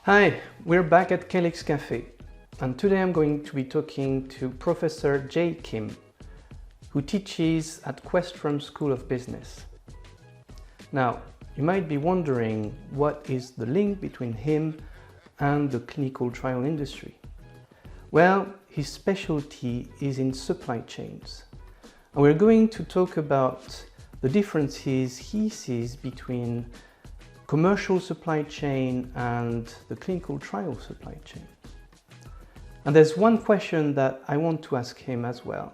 Hi, we're back at Calyx Café, and today I'm going to be talking to Professor Jay Kim, who teaches at Questrom School of Business. Now, you might be wondering what is the link between him and the clinical trial industry. Well, his specialty is in supply chains, and we're going to talk about the differences he sees between commercial supply chain and the clinical trial supply chain. And there's one question that I want to ask him as well.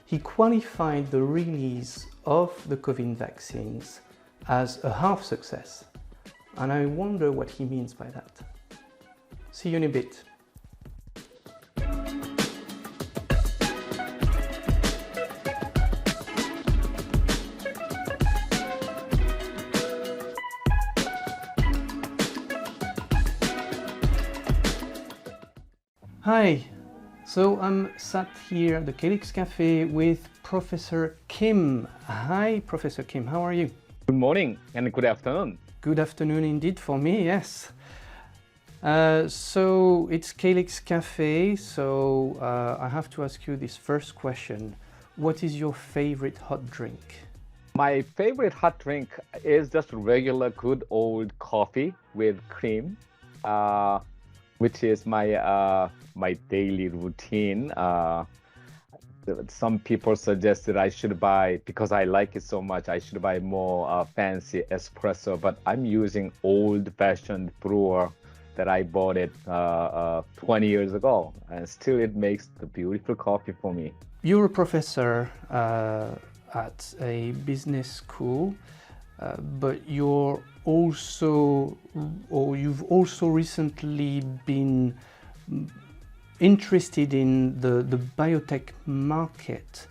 He qualified the release of the COVID vaccines as a half success, and I wonder what he means by that. See you in a bit. Hi, so I'm sat here at the Calyx Café with Professor Kim. Hi, Professor Kim, how are you? Good morning and good afternoon. Good afternoon indeed for me, yes. So it's Calyx Café, so I have to ask you this first question. What is your favorite hot drink? My favorite hot drink is just regular good old coffee with cream, which is my daily routine. Some people suggest that I should buy, because I like it so much, I should buy more fancy espresso, but I'm using old-fashioned brewer that I bought it 20 years ago, and still it makes the beautiful coffee for me. You're a professor at a business school, but you've also recently been interested in the biotech market.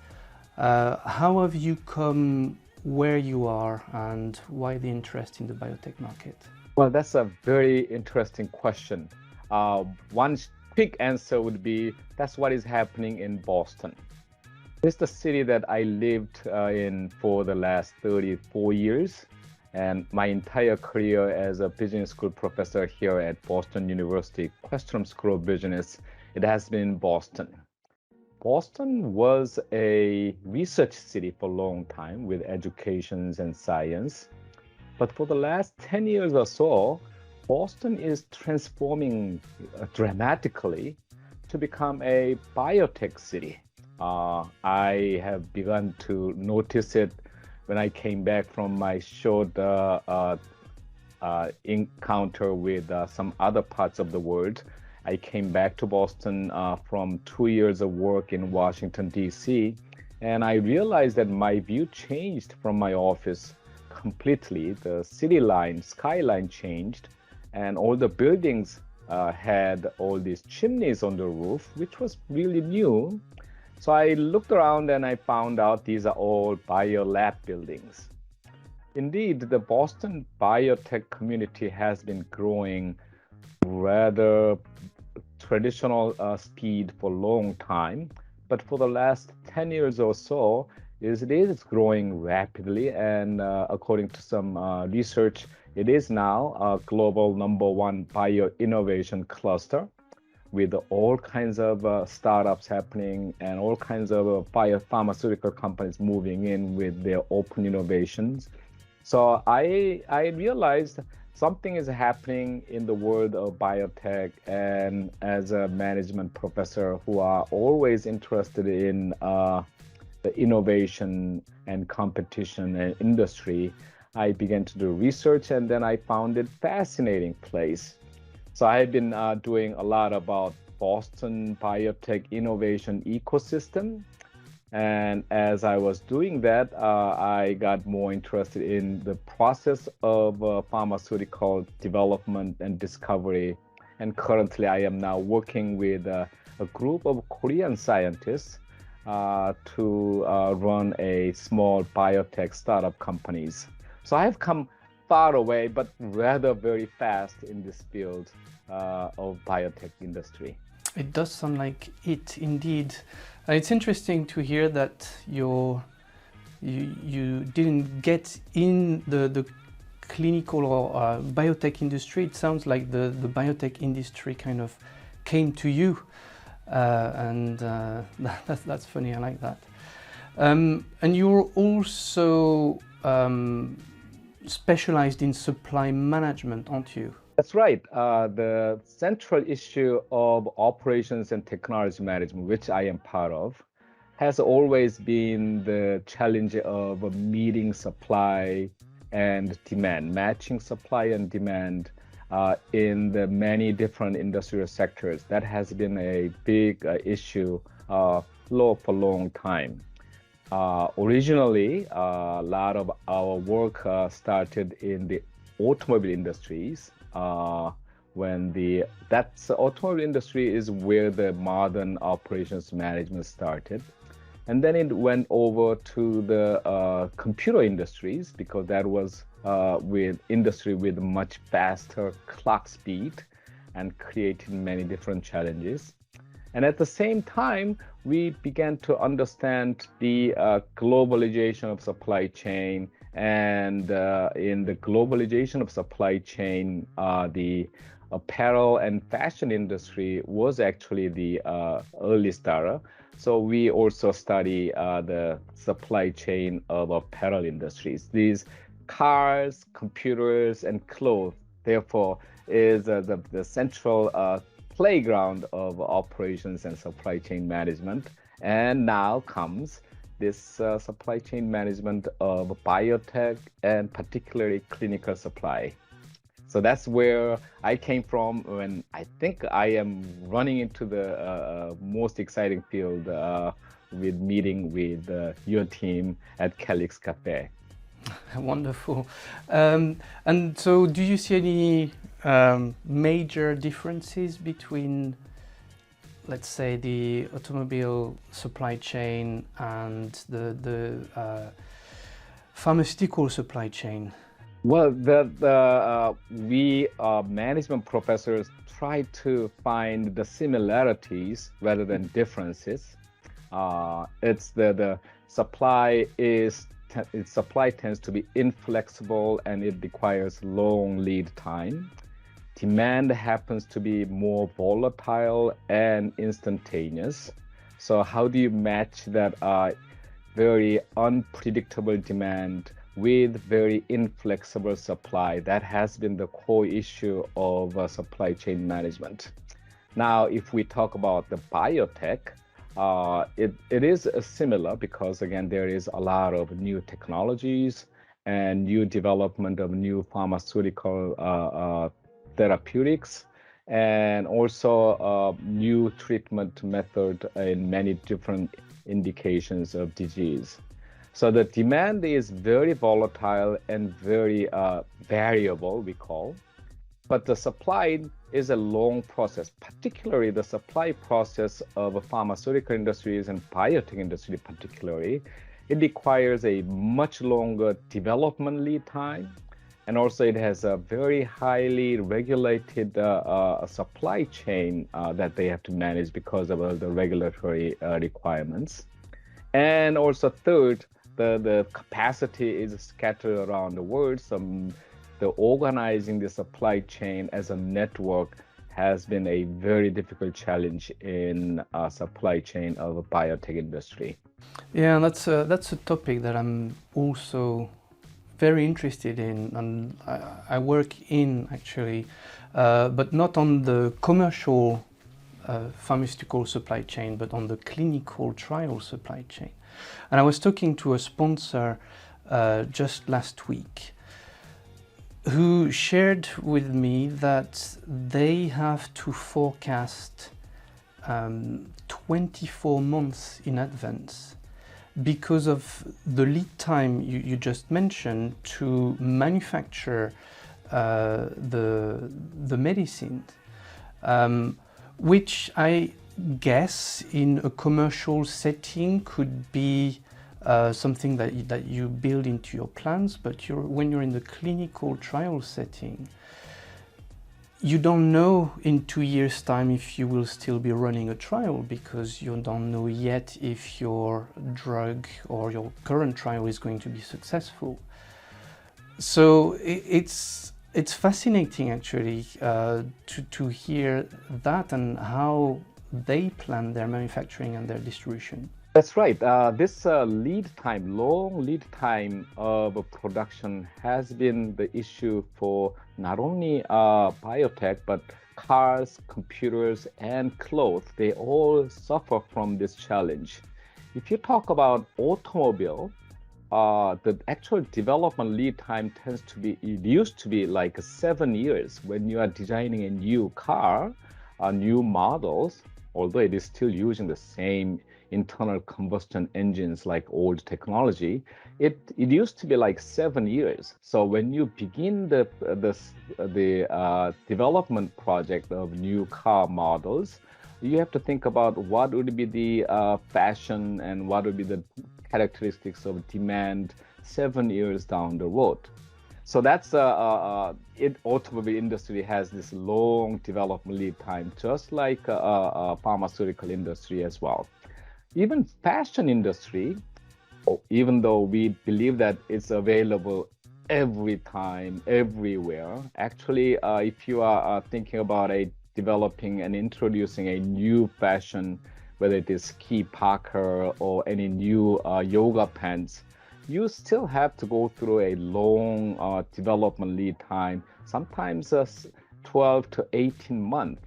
How have you come where you are, and why the interest in the biotech market? Well, that's a very interesting question. One quick answer would be that's what is happening in Boston. It's the city that I lived in for the last 34 years. And my entire career as a business school professor here at Boston University, Questrom School of Business, it has been in Boston. Boston was a research city for a long time with education and science. But for the last 10 years or so, Boston is transforming dramatically to become a biotech city. I have begun to notice it when I came back from my short encounter with some other parts of the world. I came back to Boston from 2 years of work in Washington, D.C., and I realized that my view changed from my office completely. The city line, skyline changed, and all the buildings had all these chimneys on the roof, which was really new. So I looked around and I found out these are all biolab buildings. Indeed, the Boston biotech community has been growing rather traditional speed for a long time. But for the last 10 years or so, it is growing rapidly. And according to some research, it is now a global #1 bio-innovation cluster, with all kinds of startups happening and all kinds of biopharmaceutical companies moving in with their open innovations. So I realized something is happening in the world of biotech, and as a management professor who are always interested in the innovation and competition and industry, I began to do research, and then I found it fascinating place. So I've been doing a lot about Boston biotech innovation ecosystem. And as I was doing that, I got more interested in the process of pharmaceutical development and discovery. And currently I am now working with a group of Korean scientists to run a small biotech startup companies. So I have come far away, but rather very fast in this field of biotech industry. It does sound like it indeed. It's interesting to hear that you didn't get in the clinical or biotech industry, it sounds like the biotech industry kind of came to you, and that's funny. I like that. And you're also specialized in supply management, aren't you? That's right. The central issue of operations and technology management, which I am part of, has always been the challenge of meeting supply and demand, matching supply and demand in the many different industrial sectors. That has been a big issue for a long time. Originally, a lot of our work started in the automobile industries. That's automobile industry is where the modern operations management started. And then it went over to the computer industries, because that was with industry with much faster clock speed and created many different challenges. And at the same time, we began to understand the globalization of supply chain. And in the globalization of supply chain, the apparel and fashion industry was actually the early starter. So we also study the supply chain of apparel industries. These cars, computers, and clothes, therefore, is the central playground of operations and supply chain management. And now comes this supply chain management of biotech and particularly clinical supply. So that's where I came from when I think I am running into the most exciting field with meeting with your team at Calyx Café. Wonderful. And so do you see any major differences between, let's say, the automobile supply chain and the pharmaceutical supply chain? Well, we management professors try to find the similarities rather than differences. It's the supply tends to be inflexible and it requires long lead time. Demand happens to be more volatile and instantaneous. So how do you match that very unpredictable demand with very inflexible supply? That has been the core issue of supply chain management. Now, if we talk about the biotech, it is similar because, again, there is a lot of new technologies and new development of new pharmaceutical therapeutics, and also new treatment method in many different indications of disease. So the demand is very volatile and very variable, we call. But the supply is a long process, particularly the supply process of pharmaceutical industries and biotech industry particularly. It requires a much longer development lead time. And also it has a very highly regulated supply chain that they have to manage because of the regulatory requirements. And also third, the capacity is scattered around the world. So the organizing the supply chain as a network has been a very difficult challenge in supply chain of a biotech industry. Yeah, that's a topic that I'm also very interested in, and I work in actually, but not on the commercial pharmaceutical supply chain, but on the clinical trial supply chain. And I was talking to a sponsor just last week who shared with me that they have to forecast 24 months in advance because of the lead time you just mentioned to manufacture the medicine, which I guess in a commercial setting could be something that you build into your plans, but when you're in the clinical trial setting, you don't know in 2 years' time if you will still be running a trial, because you don't know yet if your drug or your current trial is going to be successful. So it's fascinating actually to hear that and how they plan their manufacturing and their distribution. That's right. This long lead time of production has been the issue for not only biotech, but cars, computers, and clothes. They all suffer from this challenge. If you talk about automobile, the actual development lead time it used to be like 7 years when you are designing a new car, new models, although it is still using the same internal combustion engines like old technology. It used to be like 7 years. So when you begin the development project of new car models, you have to think about what would be the fashion and what would be the characteristics of demand 7 years down the road. So that's automobile industry has this long development lead time, just like pharmaceutical industry as well. Even fashion industry, even though we believe that it's available every time, everywhere, actually, if you are thinking about developing and introducing a new fashion, whether it is ski parker or any new yoga pants, you still have to go through a long development lead time, sometimes 12 to 18 months.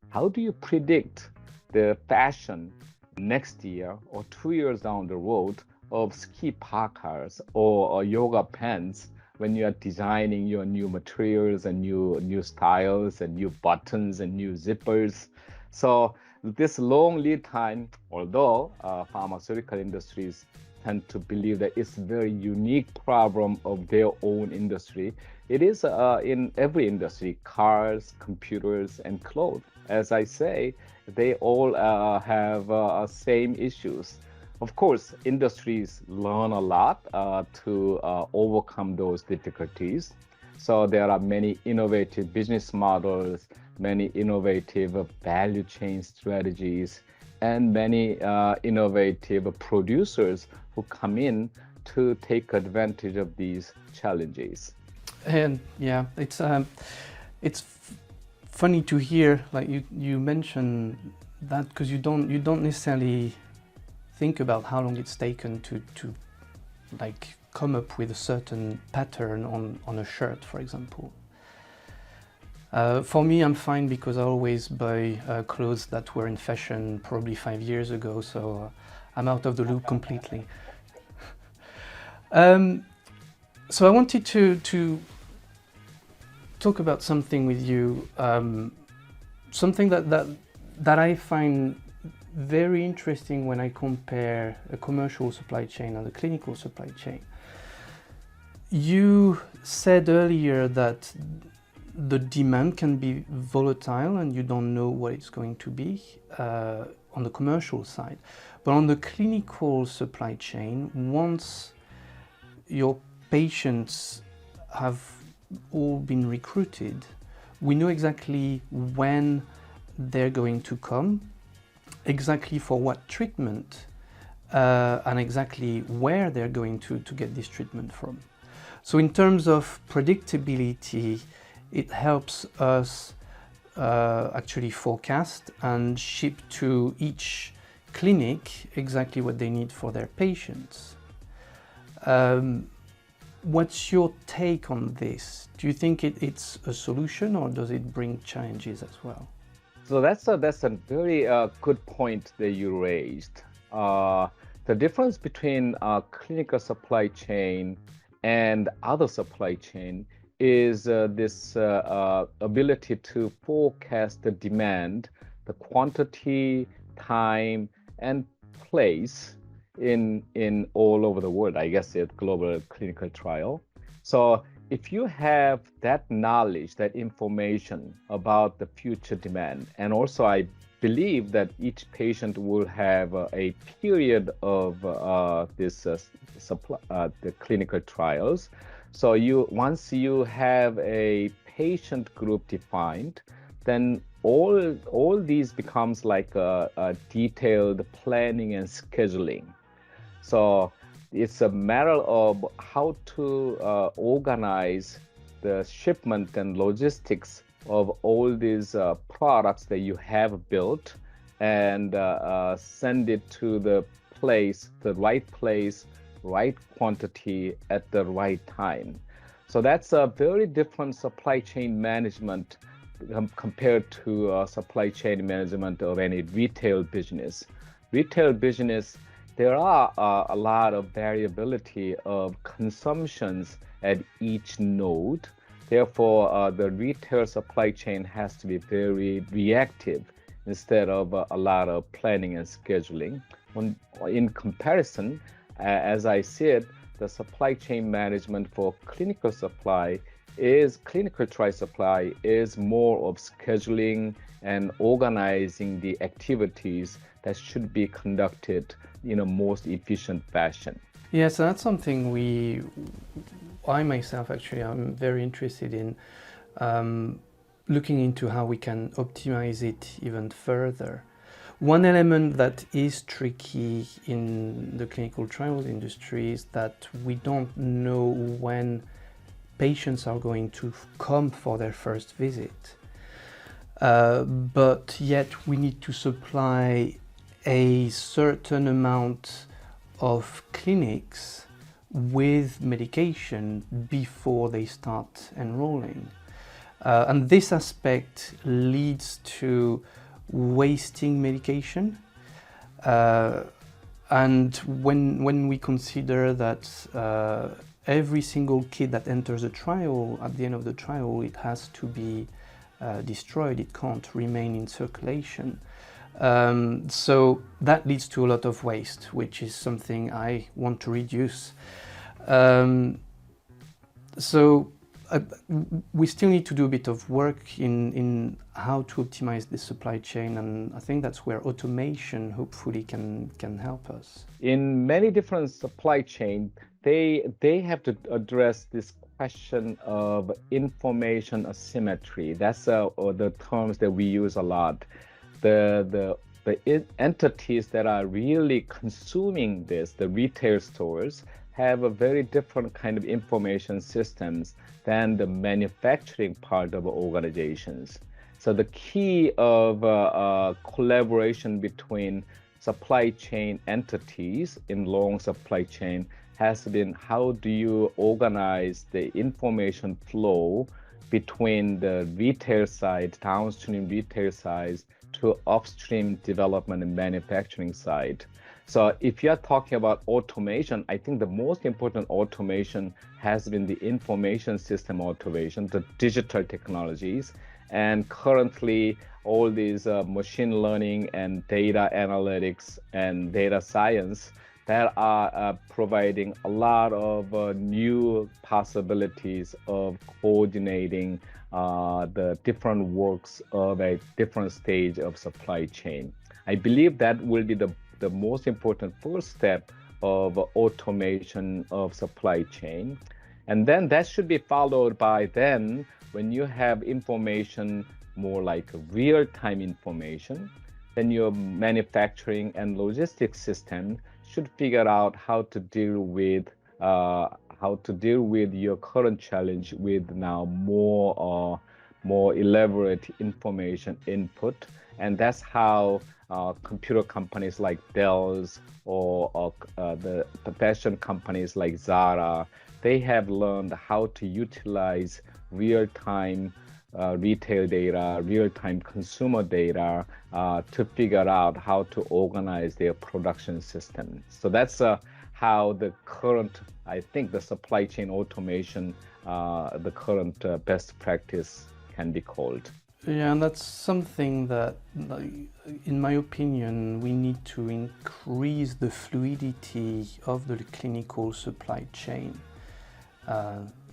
How do you predict the fashion next year or 2 years down the road of ski parkas or yoga pants when you are designing your new materials and new styles and new buttons and new zippers? So this long lead time, although pharmaceutical industries tend to believe that it's a very unique problem of their own industry, it is in every industry, cars, computers, and clothes. As I say, they all have same issues. Of course, industries learn a lot to overcome those difficulties. So there are many innovative business models, many innovative value chain strategies, and many innovative producers who come in to take advantage of these challenges. And yeah, it's funny to hear, like you mentioned that, because you don't necessarily think about how long it's taken to like come up with a certain pattern on a shirt, for example. For me, I'm fine because I always buy clothes that were in fashion probably 5 years ago, so I'm out of the loop completely. So I wanted to talk about something with you, something that I find very interesting when I compare a commercial supply chain and a clinical supply chain. You said earlier that the demand can be volatile and you don't know what it's going to be on the commercial side. But on the clinical supply chain, once your patients have all been recruited, we know exactly when they're going to come, exactly for what treatment, and exactly where they're going to get this treatment from. So in terms of predictability, it helps us actually forecast and ship to each clinic exactly what they need for their patients. What's your take on this? Do you think it's a solution, or does it bring challenges as well? So that's a very good point that you raised. The difference between clinical supply chain and other supply chain is this ability to forecast the demand, the quantity, time, and place in all over the world, I guess, at global clinical trial. So if you have that knowledge, that information about the future demand, and also I believe that each patient will have a period of the clinical trials. So once you have a patient group defined, then all these becomes like a detailed planning and scheduling. So it's a matter of how to organize the shipment and logistics of all these products that you have built and send it to the right place, right quantity at the right time. So that's a very different supply chain management compared to supply chain management of any retail business. Retail business, there are a lot of variability of consumptions at each node. Therefore, the retail supply chain has to be very reactive instead of a lot of planning and scheduling. In comparison, as I said, the supply chain management for clinical trial supply is more of scheduling and organizing the activities that should be conducted in a most efficient fashion. Yes, that's something I myself actually, I'm very interested in looking into how we can optimize it even further. One element that is tricky in the clinical trials industry is that we don't know when patients are going to come for their first visit. But yet we need to supply a certain amount of clinics with medication before they start enrolling. And this aspect leads to wasting medication. And when we consider that every single kid that enters a trial, at the end of the trial, it has to be destroyed, it can't remain in circulation. So that leads to a lot of waste, which is something I want to reduce. We still need to do a bit of work in how to optimize the supply chain, and I think that's where automation hopefully can help us. In many different supply chains, they have to address this question of information asymmetry. That's the terms that we use a lot. The entities that are really consuming this, the retail stores, have a very different kind of information systems than the manufacturing part of organizations. So the key of collaboration between supply chain entities in long supply chain has been how do you organize the information flow between the retail side, downstream retail side, to upstream development and manufacturing side. So if you're talking about automation, I think the most important automation has been the information system automation, the digital technologies. And currently, all these machine learning and data analytics and data science that are providing a lot of new possibilities of coordinating the different works of a different stage of supply chain. I believe that will be the most important first step of automation of supply chain. And then that should be followed by then when you have information more like real-time information, then your manufacturing and logistics system should figure out how to deal with your current challenge with now more elaborate information input. And that's how computer companies like Dell's or the fashion companies like Zara, they have learned how to utilize real-time retail data, real-time consumer data to figure out how to organize their production system. So that's how the current, I think the supply chain automation, the current best practice can be called. Yeah, and that's something that, in my opinion, we need to increase the fluidity of the clinical supply chain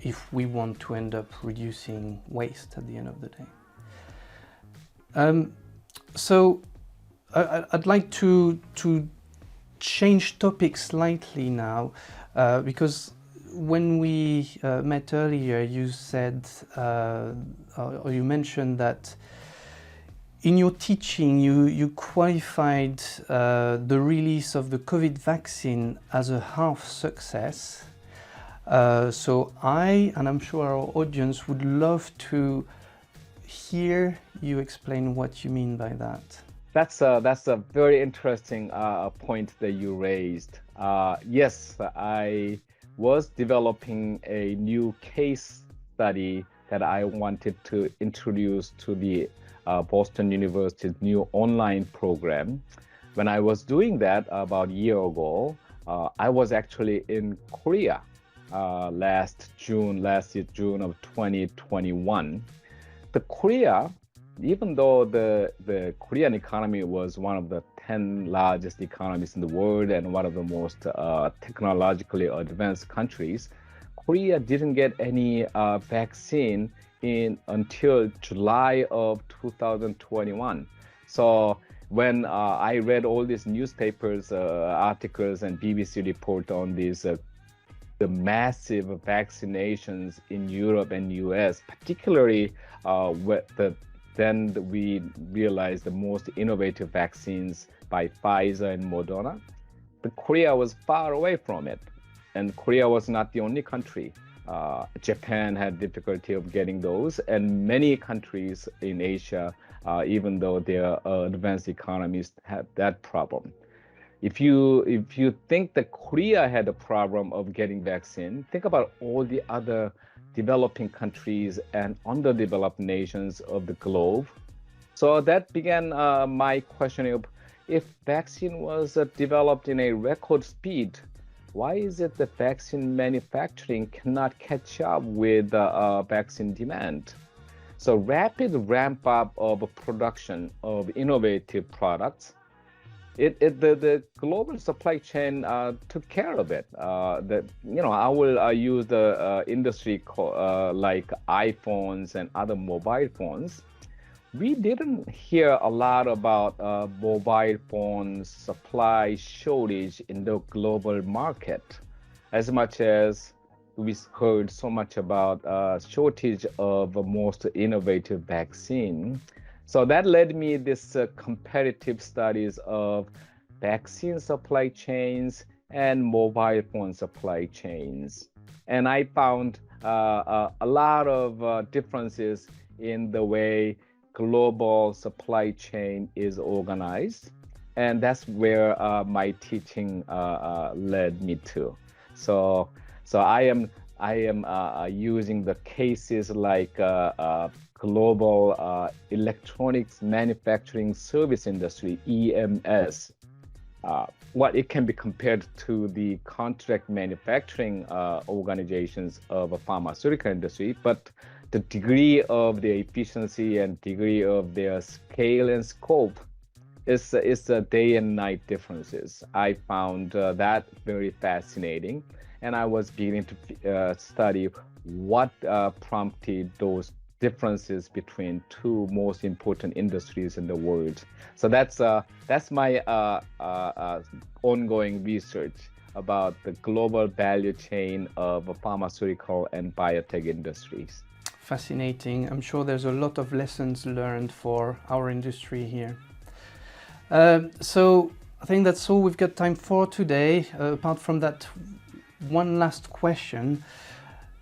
if we want to end up reducing waste at the end of the day. So I'd like to change topics slightly now, because when we met earlier, you said, or you mentioned that In your teaching, you qualified the release of the COVID vaccine as a half success. So and I'm sure our audience would love to hear you explain what you mean by that. That's a very interesting point that you raised. Yes, I was developing a new case study that I wanted to introduce to the Boston University's new online program. When I was doing that about a year ago, I was actually in Korea last June of 2021. The Korea, even though the Korean economy was one of the 10 largest economies in the world and one of the most technologically advanced countries, Korea didn't get any vaccine until July of 2021. So when I read all these newspapers, articles, and BBC report on these the massive vaccinations in Europe and US, particularly then we realized the most innovative vaccines by Pfizer and Moderna, but Korea was far away from it. And Korea was not the only country. Japan had difficulty of getting those, and many countries in Asia, even though they're advanced economies, had that problem. If you think that Korea had a problem of getting vaccine, think about all the other developing countries and underdeveloped nations of the globe. So that began my questioning of, if vaccine was developed in a record speed, why is it that vaccine manufacturing cannot catch up with vaccine demand? So rapid ramp up of production of innovative products, the global supply chain took care of it. I will use the industry like iPhones and other mobile phones. We didn't hear a lot about mobile phone supply shortage in the global market, as much as we heard so much about shortage of most innovative vaccine. So that led me this comparative studies of vaccine supply chains and mobile phone supply chains. And I found a lot of differences in the way global supply chain is organized. And that's where my teaching led me to. So I am using the cases like global electronics manufacturing service industry, EMS. What it can be compared to the contract manufacturing organizations of a pharmaceutical industry, but the degree of their efficiency and degree of their scale and scope is a day and night differences. I found that very fascinating, and I was beginning to study what prompted those differences between two most important industries in the world. So that's my ongoing research about the global value chain of pharmaceutical and biotech industries. Fascinating. I'm sure there's a lot of lessons learned for our industry here. So I think that's all we've got time for today. Apart from that, one last question.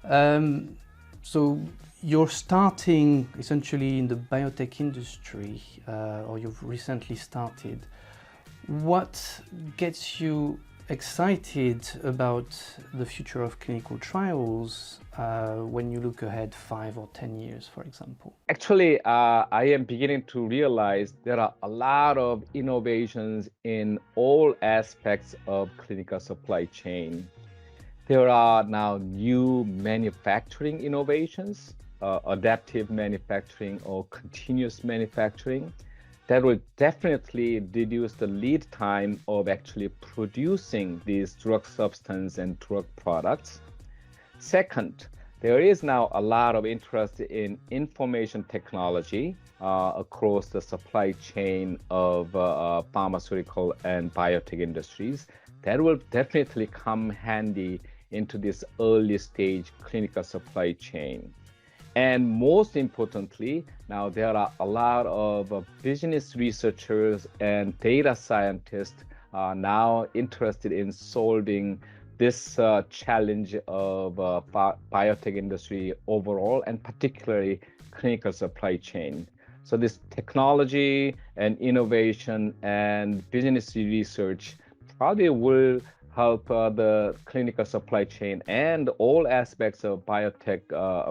So you're starting essentially in the biotech industry, or you've recently started. What gets you excited about the future of clinical trials when you look ahead 5 or 10 years, for example? Actually, I am beginning to realize there are a lot of innovations in all aspects of clinical supply chain. There are now new manufacturing innovations, adaptive manufacturing or continuous manufacturing, that will definitely reduce the lead time of actually producing these drug substance and drug products. Second, there is now a lot of interest in information technology across the supply chain of pharmaceutical and biotech industries. That will definitely come handy into this early stage clinical supply chain. And most importantly, now there are a lot of business researchers and data scientists now interested in solving this challenge of biotech industry overall, and particularly clinical supply chain. So this technology and innovation and business research probably will help the clinical supply chain and all aspects of biotech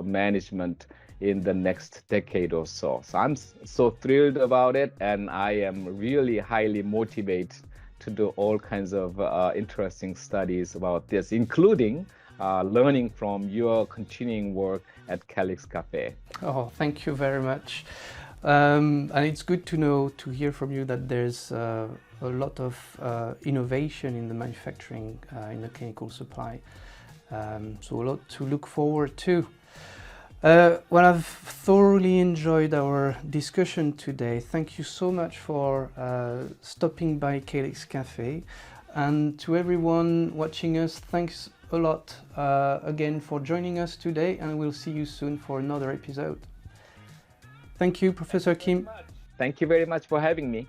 management in the next decade or so. So I'm so thrilled about it, and I am really highly motivated to do all kinds of interesting studies about this, including learning from your continuing work at Calyx Café. Oh, thank you very much. And it's good to know, to hear from you that there's a lot of innovation in the manufacturing, in the clinical supply. So a lot to look forward to. Well, I've thoroughly enjoyed our discussion today. Thank you so much for stopping by Calyx Café. And to everyone watching us, thanks a lot again for joining us today, and we'll see you soon for another episode. Thank you, Professor Kim. Thank you very much for having me.